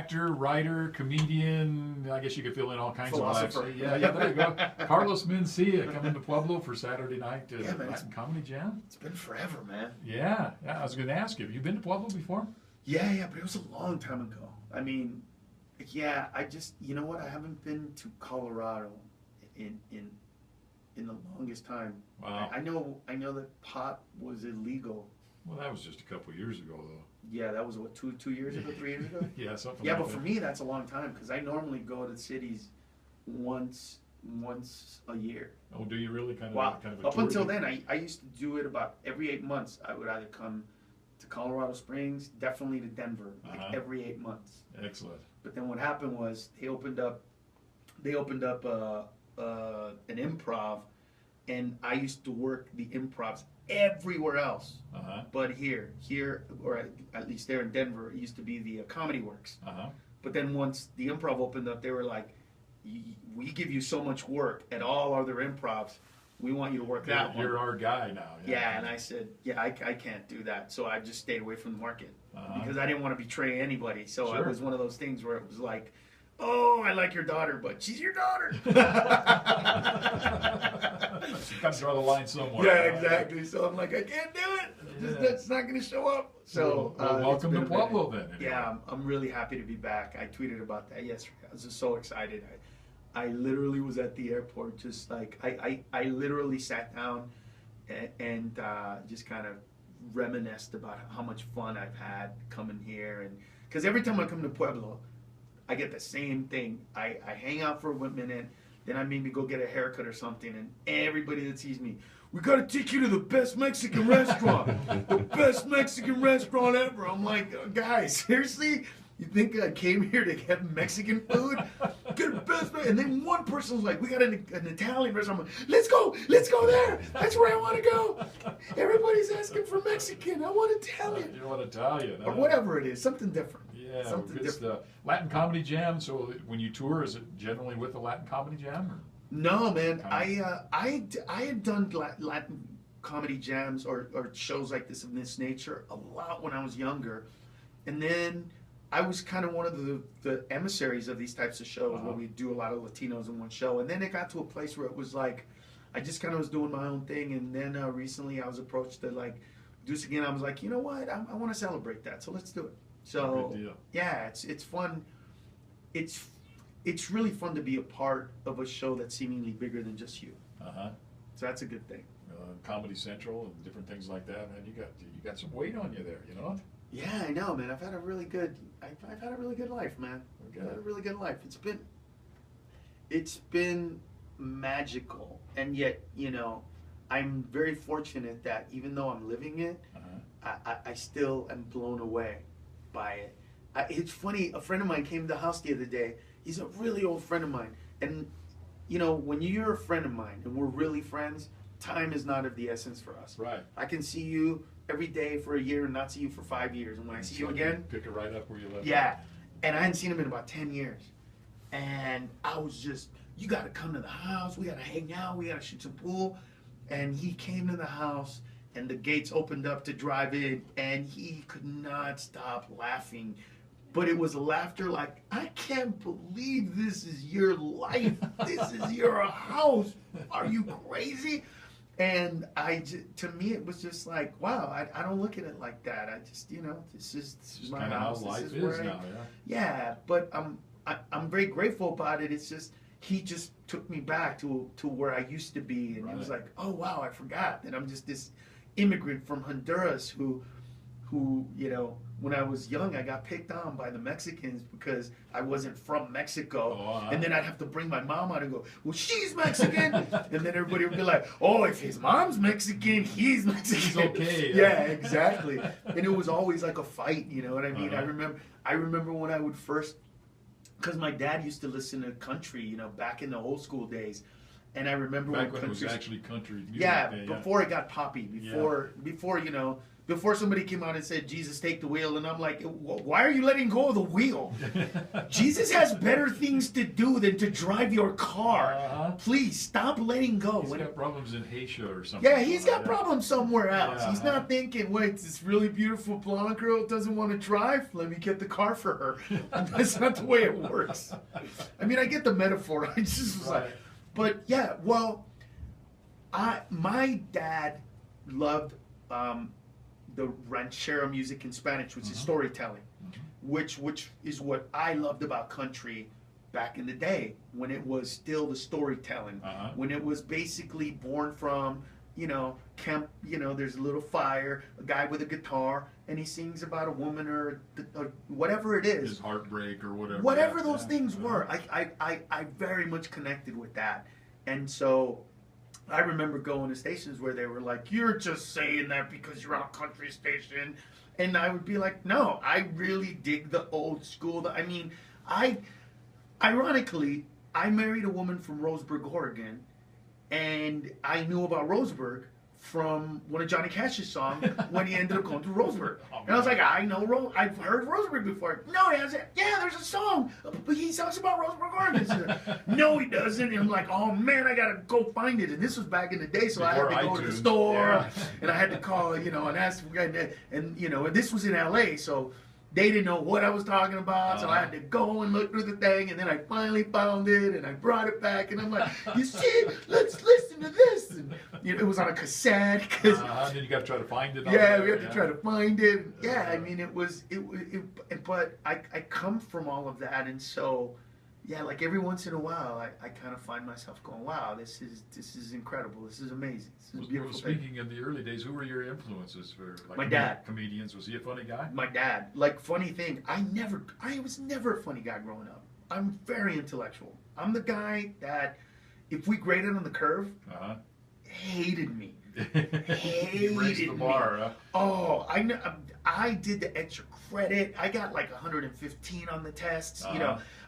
actor, writer, comedian. I guess you could fill in all kinds Philosopher. of lives. Yeah, there you go. Carlos Mencia coming to Pueblo for Saturday night man, Latin Comedy Jam. It's been forever, man. Yeah. I was going to ask you, have you been to Pueblo before? Yeah, but it was a long time ago. I mean, yeah, I just, you know what? I haven't been to Colorado in the longest time. Wow. I know that pot was illegal. Well, that was just a couple of years ago, though. Yeah, that was what, 2 years ago, 3 years ago. Yeah, something. Yeah, like but that. for me, that's a long time because I normally go to cities once a year. Oh, do you really kind of Wow. a Up tour until thing? then, I used to do it about every 8 months. I would either come to Colorado Springs, definitely to Denver, like every 8 months. Excellent. But then what happened was they opened up an improv, and I used to work the improvs everywhere else, but here, or at least there in Denver, it used to be the Comedy Works. But then once the improv opened up, they were like, "We give you so much work at all other improvs. We want you to work that one." You're our guy now. Yeah, and I said, "Yeah, I can't do that." So I just stayed away from the market because I didn't want to betray anybody. So Sure. it was one of those things where it was like, "Oh, I like your daughter, but she's your daughter." You got to draw the line somewhere. Yeah, exactly. So I'm like, I can't do it. That's not going to show up. So well, welcome to Pueblo then. Anyway. Yeah, I'm really happy to be back. I tweeted about that yesterday. I was just so excited. I literally was at the airport, just like I literally sat down and just kind of reminisced about how much fun I've had coming here, and because every time I come to Pueblo, I get the same thing. I hang out for a minute, then I maybe go get a haircut or something, and everybody that sees me, "We got to take you to the best Mexican restaurant, the best Mexican restaurant ever." I'm like, guys, seriously? You think I came here to get Mexican food? Get the best, and then one person was like, "We got an Italian restaurant." I'm like, let's go there. That's where I want to go. Everybody's asking for Mexican. I want Italian. You want Italian. Or whatever it is, something different. Yeah, something good different. stuff. Latin Comedy Jam, so when you tour, is it generally with the Latin Comedy Jam? Or? No, man. I had done Latin comedy jams or shows like this of this nature a lot when I was younger, and then I was kind of one of the emissaries of these types of shows where we do a lot of Latinos in one show, and then it got to a place where it was like I just kind of was doing my own thing, and then recently I was approached to like do this again. I was like, you know what, I want to celebrate that, so let's do it. So Good deal. yeah, it's fun. It's really fun to be a part of a show that's seemingly bigger than just you. So that's a good thing. Comedy Central and different things like that, man. You got some weight on you there, you know? Yeah, I know, man. I've had a really good life, man. Okay. I've had a really good life. It's been magical, and yet, you know, I'm very fortunate that even though I'm living it, I still am blown away by it. It's funny. A friend of mine came to the house the other day. He's a really old friend of mine, and you know, when you're a friend of mine and we're really friends, time is not of the essence for us. Right. I can see you every day for a year and not see you for 5 years, and when I see you again, pick it right up where you left. yeah. And I hadn't seen him in about 10 years, and I was just, you got to come to the house. We got to hang out. We got to shoot some pool. And he came to the house, and the gates opened up to drive in, and he could not stop laughing. But it was laughter like, I can't believe this is your life. This is your house. Are you crazy? And to me, it was just like, wow, I don't look at it like that. I just, you know, this is my house. How life this is is now, yeah, but I'm very grateful about it. It's just, he just took me back to where I used to be. And it was like, oh, wow, I forgot that I'm just this immigrant from Honduras who, you know, when I was young, I got picked on by the Mexicans because I wasn't from Mexico. And then I'd have to bring my mom out and go, well, she's Mexican. And then everybody would be like, oh, if his mom's Mexican, he's Mexican. He's okay. Yeah, exactly. And it was always like a fight, you know what I mean? I remember when I would first, because my dad used to listen to country, you know, back in the old school days. And I remember when it was actually country music. Yeah, before it got poppy, before you know, before somebody came out and said, Jesus, take the wheel. And I'm like, why are you letting go of the wheel? Jesus has better things to do than to drive your car. Please stop letting go. He's got problems in Haitian or something. Yeah, he's got problems somewhere else. Yeah, He's not thinking, wait, this really beautiful blonde girl doesn't want to drive. Let me get the car for her. That's not the way it works. I mean, I get the metaphor. I just was like, but yeah, well, my dad loved the ranchero music in Spanish, which is storytelling, which is what I loved about country back in the day, when it was still the storytelling, when it was basically born from, camp, there's a little fire, a guy with a guitar, and he sings about a woman or whatever it is. His heartbreak or whatever. Whatever those things were. I very much connected with that. And so I remember going to stations where they were like, you're just saying that because you're on a country station. And I would be like, no, I really dig the old school. Ironically, I married a woman from Roseburg, Oregon, and I knew about Roseburg from one of Johnny Cash's songs when he ended up going to Roseburg. And I was like, I've heard Roseburg before. No, he hasn't. Yeah, there's a song, but he talks about Roseburg, Oregon. No, he doesn't. And I'm like, oh man, I gotta go find it. And this was back in the day, so before I had to go to the store, and I had to call, and ask, and this was in LA, so they didn't know what I was talking about, so I had to go and look through the thing, and then I finally found it, and I brought it back, and I'm like, you see, let's listen to this. And, it was on a cassette. Then you got to try to find it. We had to try to find it. Yeah, I mean, but I come from all of that, and so, yeah, like every once in a while, I kind of find myself going, wow, this is incredible. This is amazing. This is a beautiful thing. Speaking in the early days, who were your influences for my dad? Comedians? Was he a funny guy? My dad. Like, funny thing, I was never a funny guy growing up. I'm very intellectual. I'm the guy that, if we graded on the curve, hated me. He raised the bar, huh? Oh, I did the extra credit. I got like 115 on the tests.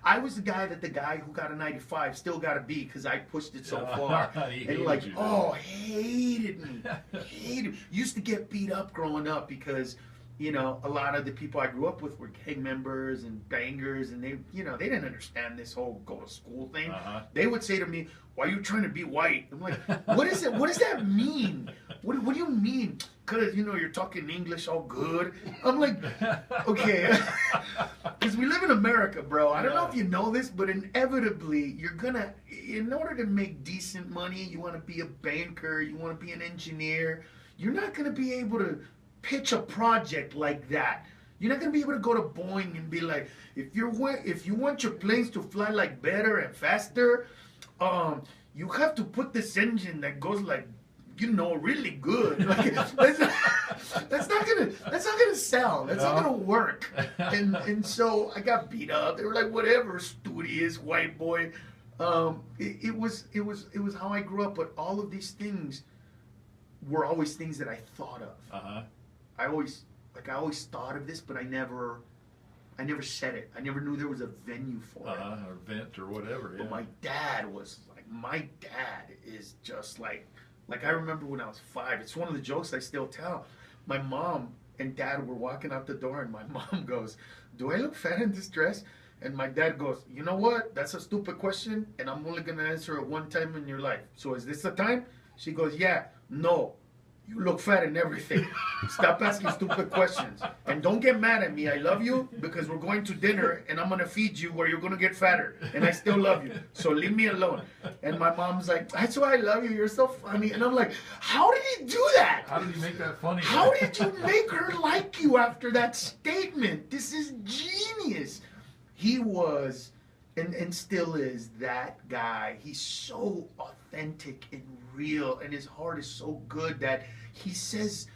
I was the guy who got a 95 still got a B because I pushed it so far. And like, hated me. Hated me. Used to get beat up growing up because, a lot of the people I grew up with were gang members and bangers, and they didn't understand this whole go to school thing. They would say to me, why are you trying to be white? I'm like, what is it? What does that mean? What do you mean? Because, you're talking English all good. I'm like, okay. Because we live in America, bro. I don't know if you know this, but inevitably, you're going to, in order to make decent money, you want to be a banker, you want to be an engineer. You're not going to be able to pitch a project like that. You're not going to be able to go to Boeing and be like, if you want your planes to fly like better and faster, you have to put this engine that goes like, really good. Like, that's not gonna sell. That's not gonna work. And so I got beat up. They were like, whatever, studious white boy. It was how I grew up. But all of these things were always things that I thought of. I always thought of this, but I never said it. I never knew there was a venue for it. Or vent or whatever. But my dad is just like I remember when I was 5. It's one of the jokes I still tell. My mom and dad were walking out the door, and my mom goes, do I look fat in this dress? And my dad goes, you know what? That's a stupid question, and I'm only going to answer it one time in your life. So is this the time? She goes, yeah. No. You look fat in everything. Stop asking stupid questions. And don't get mad at me. I love you because we're going to dinner and I'm going to feed you where you're going to get fatter. And I still love you. So leave me alone. And my mom's like, that's why I love you. You're so funny. And I'm like, how did he do that? How did he make that funny? How did you make her like you after that statement? This is genius. He was and still is that guy. He's so authentic and real, and his heart is so good that he says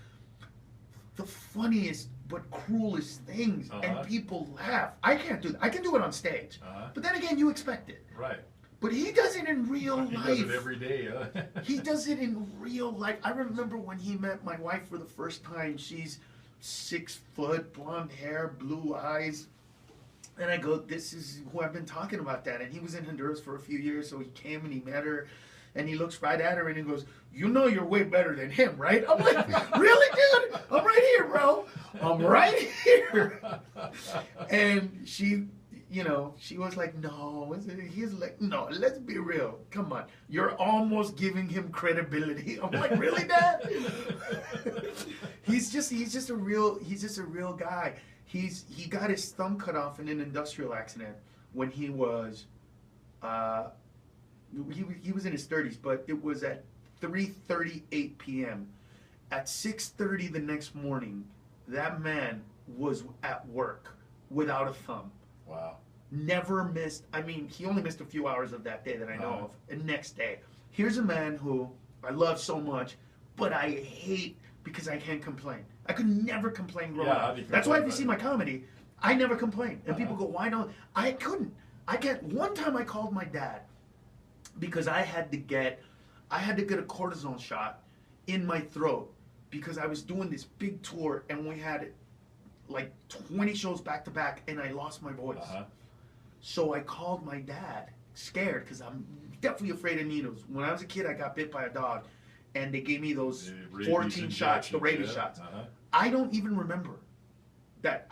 the funniest but cruelest things, and people laugh. I can't do that. I can do it on stage, but then again, you expect it. Right. But he does it in real life. He does it every day. He does it in real life. I remember when he met my wife for the first time. She's 6 foot, blonde hair, blue eyes. And I go, this is who I've been talking about that. And he was in Honduras for a few years, so he came and he met her. And he looks right at her and he goes, you know you're way better than him, right? I'm like, really, dude? I'm right here, bro. I'm right here. And she, you know, she was like, no. He's like, no, let's be real. Come on. You're almost giving him credibility. I'm like, really, Dad? He's just a real guy. He got his thumb cut off in an industrial accident when he was he was in his 30s, but it was at 3:38 p.m. At 6:30 the next morning, that man was at work without a thumb. Wow. Never missed. I mean, he only missed a few hours of that day that I know of. And next day, here's a man who I love so much, but I hate because I can't complain. I could never complain growing up. That's why if you see my comedy, I never complain. And people go, why not? I couldn't. I can't. One time I called my dad because I had to get a cortisone shot in my throat because I was doing this big tour and we had like 20 shows back to back and I lost my voice. So I called my dad, scared because I'm definitely afraid of needles. When I was a kid, I got bit by a dog and they gave me those 14 shots, the rabies shots. I don't even remember that.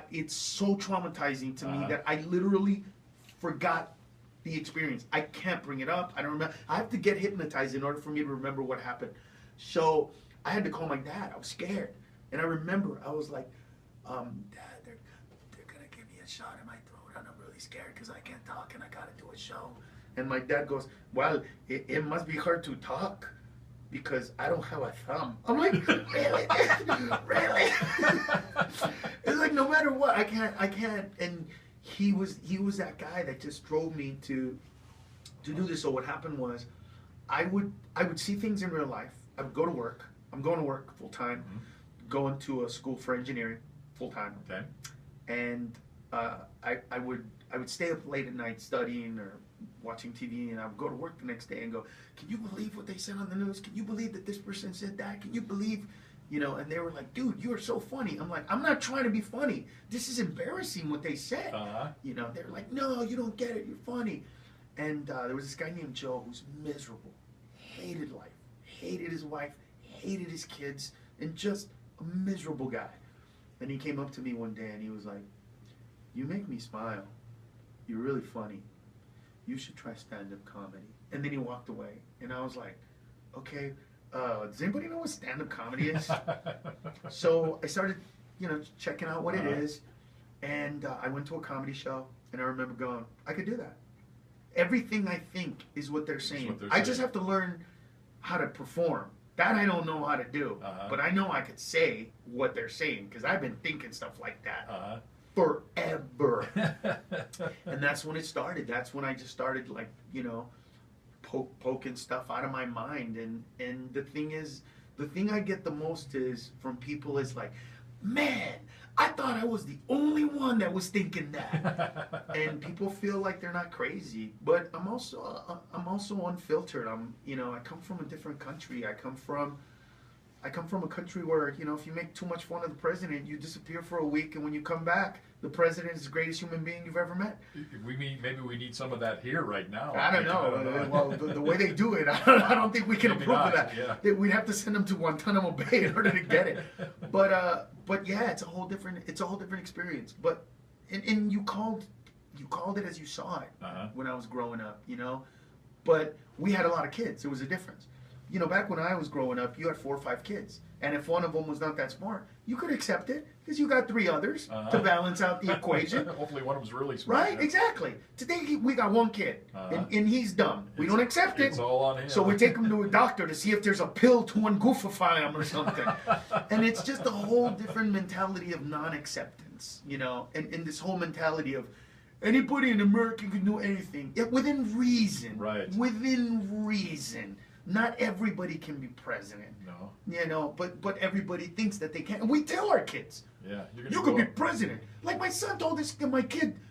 It's so traumatizing to me that I literally forgot the experience. I can't bring it up. I don't remember. I have to get hypnotized in order for me to remember what happened. So I had to call my dad. I was scared. And I remember, I was like, Dad, they're going to give me a shot in my throat and I'm really scared because I can't talk and I got to do a show. And my dad goes, well, it must be hard to talk because I don't have a thumb. I'm like, really? Really? It's like, no matter what, I can't. And he was that guy that just drove me to do this. So what happened was I would see things in real life. I would go to work. I'm going to work full time, going to a school for engineering full time. Okay. And I would stay up late at night studying or watching TV, and I would go to work the next day and go, can you believe what they said on the news? Can you believe that this person said that? Can you believe, you know? And they were like, dude, you are so funny. I'm like, I'm not trying to be funny. This is embarrassing what they said. You know, they were like, no, you don't get it. You're funny. And there was this guy named Joe who's miserable, hated life, hated his wife, hated his kids, and just a miserable guy. And he came up to me one day and he was like, you make me smile. You're really funny. You should try stand-up comedy. And then he walked away. And I was like, okay, does anybody know what stand-up comedy is? So I started, you know, checking out what it is. And I went to a comedy show. And I remember going, I could do that. Everything I think is what they're saying. I just have to learn how to perform. That I don't know how to do. But I know I could say what they're saying because I've been thinking stuff like that forever. And that's when it started. That's when I just started, like, you know, poking stuff out of my mind. And the thing is, the thing I get the most is from people is like, man, I thought I was the only one that was thinking that. And people feel like they're not crazy, but I'm also unfiltered. You know, I come from a different country. I come from a country where, you know, if you make too much fun of the president, you disappear for a week, and when you come back, the president is the greatest human being you've ever met. Maybe we need some of that here right now. I don't know. Well, the way they do it, I don't think we can approve of that. Yeah. We'd have to send them to Guantanamo Bay in order to get it. But yeah, it's a whole different experience. But and you called it as you saw it when I was growing up, you know. But we had a lot of kids. There was a difference. You know, back when I was growing up, you had 4 or 5 kids. And if one of them was not that smart, you could accept it because you got 3 others to balance out the equation. Hopefully one of them's really smart. Right, exactly. Today we got 1 kid, and he's dumb. We don't accept it. It's all on him. So we take him to a doctor to see if there's a pill to ungoofify him or something. And it's just a whole different mentality of non-acceptance, you know, and this whole mentality of anybody in America can do anything. Within reason. Right. Within reason. Not everybody can be president. No. You know, but everybody thinks that they can. And we tell our kids. Yeah. You could be president. Like my son told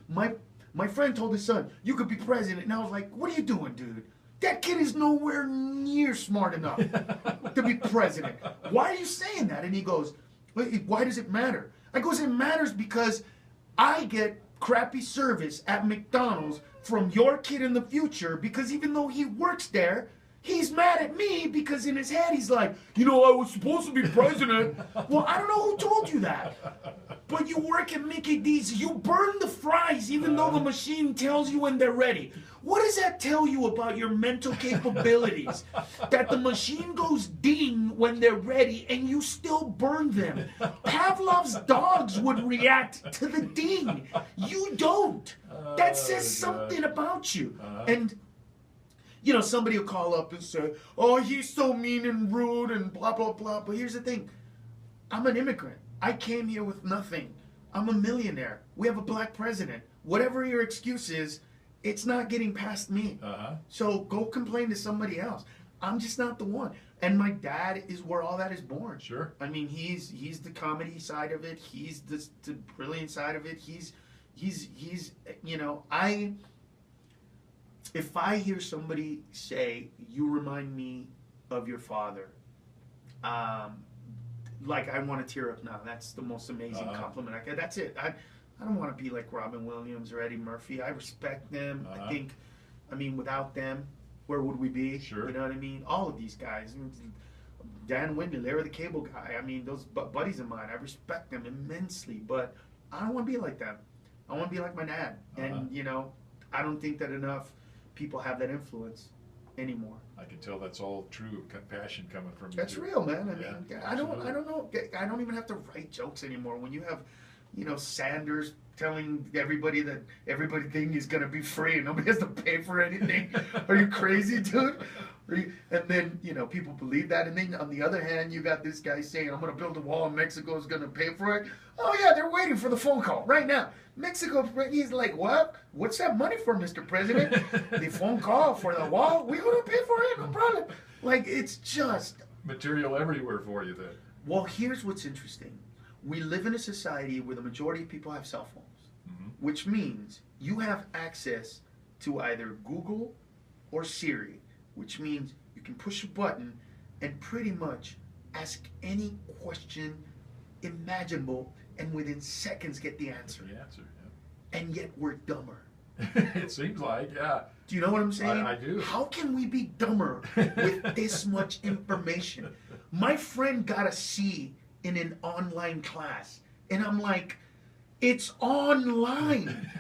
my friend told his son, you could be president. And I was like, what are you doing, dude? That kid is nowhere near smart enough to be president. Why are you saying that? And he goes, why does it matter? I goes, it matters because I get crappy service at McDonald's from your kid in the future because even though he works there, He's mad at me because in his head he's like, you know, I was supposed to be president. Well, I don't know who told you that. But you work at Mickey D's, you burn the fries even though the machine tells you when they're ready. What does that tell you about your mental capabilities? That the machine goes ding when they're ready and you still burn them. Pavlov's dogs would react to the ding. You don't. That says something about you. And you know, somebody will call up and say, oh, he's so mean and rude and blah, blah, blah. But here's the thing. I'm an immigrant. I came here with nothing. I'm a millionaire. We have a black president. Whatever your excuse is, it's not getting past me. So go complain to somebody else. I'm just not the one. And my dad is where all that is born. Sure. I mean, he's the comedy side of it. He's the brilliant side of it. He's you know, if I hear somebody say, you remind me of your father, like I want to tear up now. That's the most amazing compliment I get. That's it. I don't want to be like Robin Williams or Eddie Murphy. I respect them. I mean, without them, where would we be? Sure. You know what I mean? All of these guys. Dan Windley, Larry the Cable Guy. I mean, those buddies of mine, I respect them immensely, but I don't want to be like them. I want to be like my dad. And, you know, I don't think that enough people have that influence anymore. I can tell that's all true compassion coming from you. That's too. real, man. I mean, I don't know. I don't even have to write jokes anymore. When you have, you know, Sanders telling everybody that everything is gonna be free and nobody has to pay for anything. Are you crazy, dude? And then, you know, people believe that. And then on the other hand, you got this guy saying, I'm going to build a wall and Mexico is going to pay for it. Oh, yeah, they're waiting for the phone call right now. Mexico, he's like, what? What's that money for, Mr. President? The phone call for the wall? We're going to pay for it, no problem. Like, it's just... material everywhere for you then. Well, here's what's interesting. We live in a society where the majority of people have cell phones, which means you have access to either Google or Siri, which means you can push a button and pretty much ask any question imaginable and within seconds get the answer. The answer, And yet we're dumber. It seems like, yeah. Do you know what I'm saying? I do. How can we be dumber with this much information? My friend got a C in an online class, and I'm like, it's online.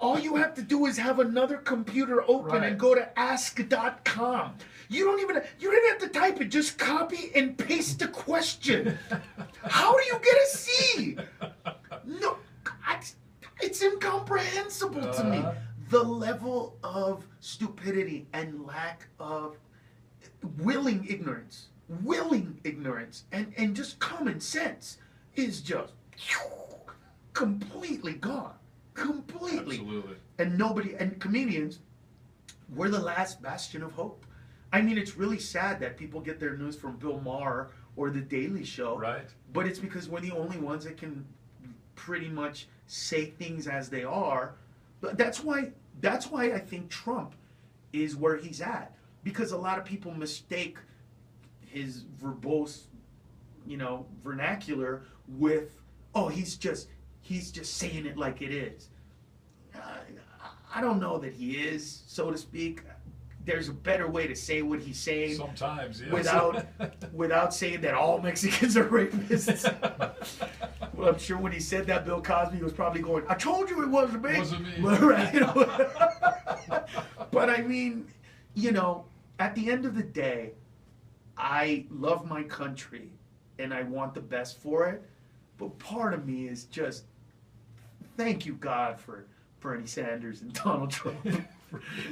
All you have to do is have another computer open and go to ask.com. You didn't have to type it, just copy and paste the question. How do you get a C? No, it's incomprehensible to me. The level of stupidity and lack of willing ignorance, and just common sense is just completely gone. Completely. Absolutely. And comedians, we're the last bastion of hope. I mean, it's really sad that people get their news from Bill Maher or The Daily Show. Right. But it's because we're the only ones that can pretty much say things as they are. But that's why I think Trump is where he's at. Because a lot of people mistake his verbose, you know, vernacular with, oh, he's just saying it like it is. I don't know that he is, so to speak. There's a better way to say what he's saying. Sometimes, yes. Without saying that all Mexicans are rapists. Well, I'm sure when he said that, Bill Cosby was probably going, I told you it wasn't me. It wasn't me. Right? But I mean, you know, at the end of the day, I love my country and I want the best for it. But part of me is just, thank you, God, for Bernie Sanders and Donald Trump.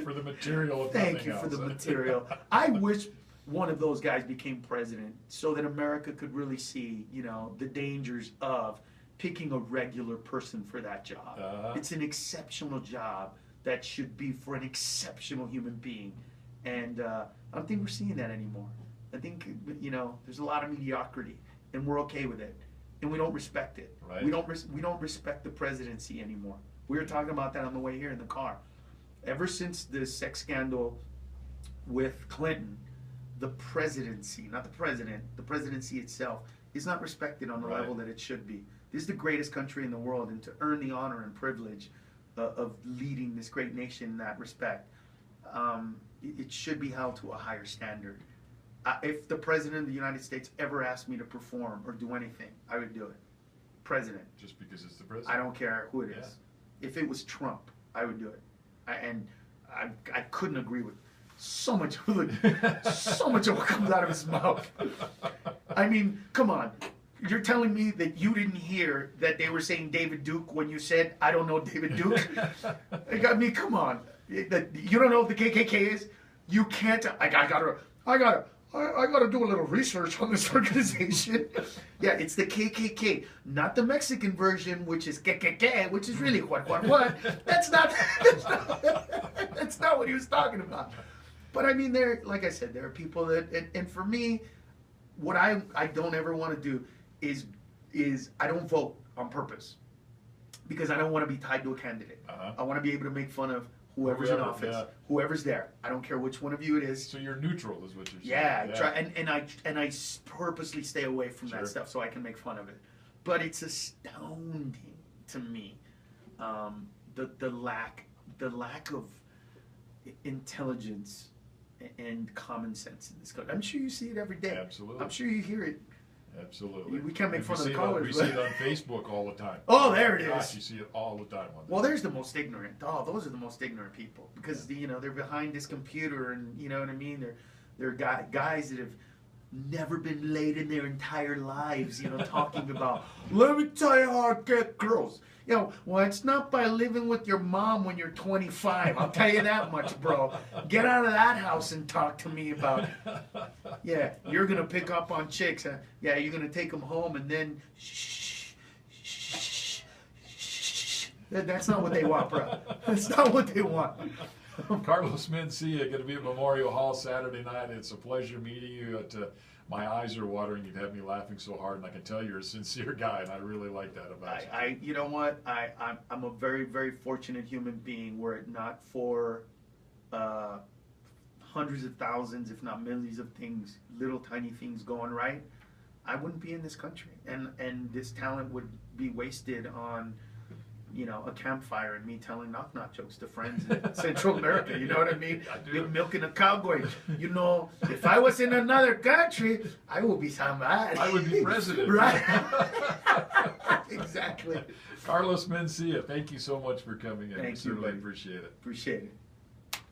For the material. Thank you for the material. I wish one of those guys became president so that America could really see, you know, the dangers of picking a regular person for that job. It's an exceptional job that should be for an exceptional human being. And I don't think we're seeing that anymore. I think, you know, there's a lot of mediocrity, and we're okay with it. And we don't respect it. Right. We don't respect the presidency anymore. We were talking about that on the way here in the car. Ever since the sex scandal with Clinton, the presidency, not the president, the presidency itself is not respected on the level that it should be. This is the greatest country in the world, and to earn the honor and privilege of leading this great nation in that respect, it should be held to a higher standard. If the president of the United States ever asked me to perform or do anything, I would do it. President. Just because it's the president. I don't care who it is. Yeah. If it was Trump, I would do it. I couldn't agree with so much of what comes out of his mouth. I mean, come on. You're telling me that you didn't hear that they were saying David Duke when you said, I don't know David Duke? I mean, come on. You don't know what the KKK is? You can't. I gotta do a little research on this organization. Yeah, it's the KKK, not the Mexican version, which is KKK, which is really what. That's not what he was talking about. But I mean, like I said, there are people that, and for me, what I don't ever want to do is I don't vote on purpose because I don't want to be tied to a candidate. I want to be able to make fun of whoever's in office, whoever's there. I don't care which one of you it is. So you're neutral, is what you're saying. Yeah, I try, and I purposely stay away from that stuff so I can make fun of it. But it's astounding to me, the lack of intelligence and common sense in this country. I'm sure you see it every day. Absolutely. I'm sure you hear it. Absolutely. We can't make fun of the colors. We see it on Facebook all the time. Oh, there it is. Gosh, you see it all the time. Well, there's the most ignorant. Oh, those are the most ignorant people because they're behind this computer, and you know what I mean. They're guys that have never been laid in their entire lives. Talking about, let me tell you how I get girls. Well, it's not by living with your mom when you're 25. I'll tell you that much, bro. Get out of that house and talk to me about, you're going to pick up on chicks. Huh? Yeah, you're going to take them home and then, shh. That's not what they want, bro. That's not what they want. Carlos Mencia going to be at Memorial Hall Saturday night. It's a pleasure meeting you. My eyes are watering. You'd have me laughing so hard, and I can tell you're a sincere guy, and I really like that about you. You know what? I'm a very, very fortunate human being. Were it not for hundreds of thousands, if not millions of things, little tiny things going right, I wouldn't be in this country, and this talent would be wasted on a campfire and me telling knock-knock jokes to friends in Central America. You know what I mean? Milking a cowboy. If I was in another country, I would be somebody. I would be president. Right. Exactly. Carlos Mencia, thank you so much for coming in. Thank you, certainly buddy. appreciate it. Appreciate it.